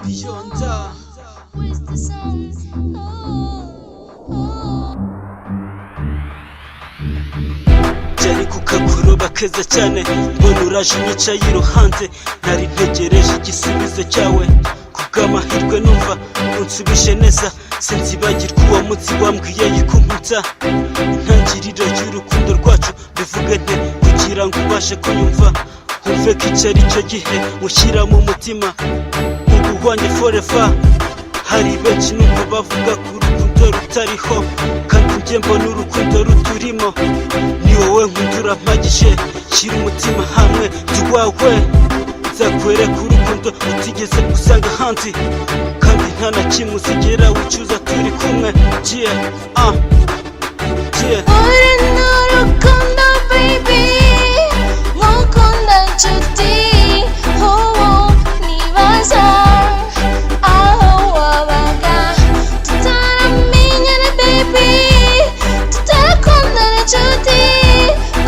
Beyonda Jari ku kagoroba keza cyane mbona uraje unyicaye iruhande nari ntegereje igisubizo cyawe kubw'amahirwe numva unsubije neza sinzibagirwa uwo munsi wambwiye yukunkuta intangiriro y'urukundo rwacu bivuge nte kugira ngo ubashe kunyumva wumve ko icyo ari cyo gihe mushyira mu mutima uguhwanye forever. Hari benshi numva bavuga ko urukundo rutariho kandi njye mbona urukundo ruturimo. Ni wowe nkundura mpagije shyira umutima hamwe tuwawe nzakwereka urukundo utigeze usanga ahandi kandi nta na kimwe uzigera wicuza turi kumwe. uri n'urukundo baby nkukunda nshuti nibaza aho wabaga tutaramenyana baby tutarakundana nshuti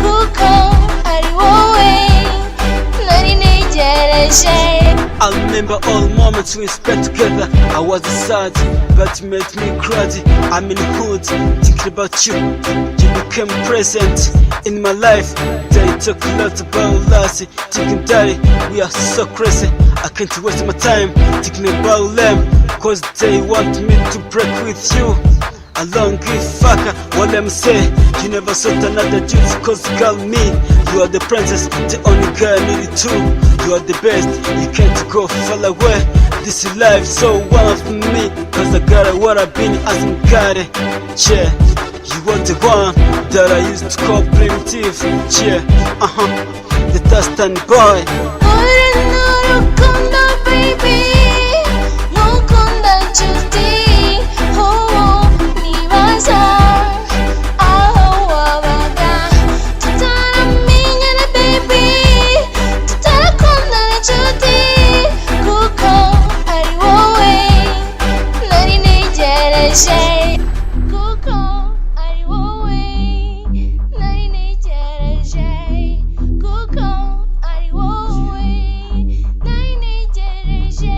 kuko ari wowe nari ntegereje. I remember all moments we spent together. I was sad, but you made me crazy. I'm in the hood, thinking about you. You became present in my life. They talk a lot about us, thinking daddy, we are so crazy. I can't waste my time thinking about them, cause they want me to break with you. I don't give fuck what them say. You never sought another dude, cause you got me. You are the princess, the only girl I needed too. You are the best, you can't go far away. This is life, so one of me, cause I got what I've been asking God. Yeah, you are the one that I used to call primitive. Yeah, the Tustin boy. uri n'urukundo baby nkukunda nshuti nibaza aho wabaga tutaramenyana baby tutarakundana nshuti kuko ari wowe nari ntegereje kuko ari wowe nari ntegereje kuko ari wowe nari ntegereje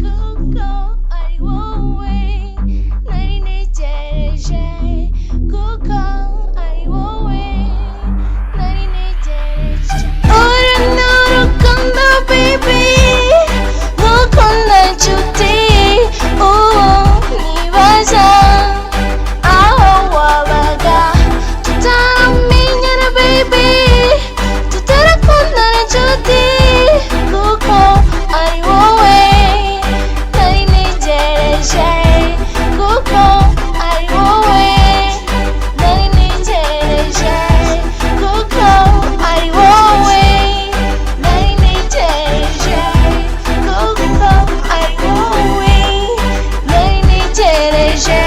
kuko ari wowe nari ntegereje kuko ari wowe nari ntegereje. uri n'urukundo baby nkukunda nshuti nibaza aho wabaga tutaramenyana baby tutarakundana nshuti kuko ari wowe nari ntegereje kuko ari wowe nari ntegereje kuko ari wowe nari ntegereje kuko ari wowe nari ntegereje.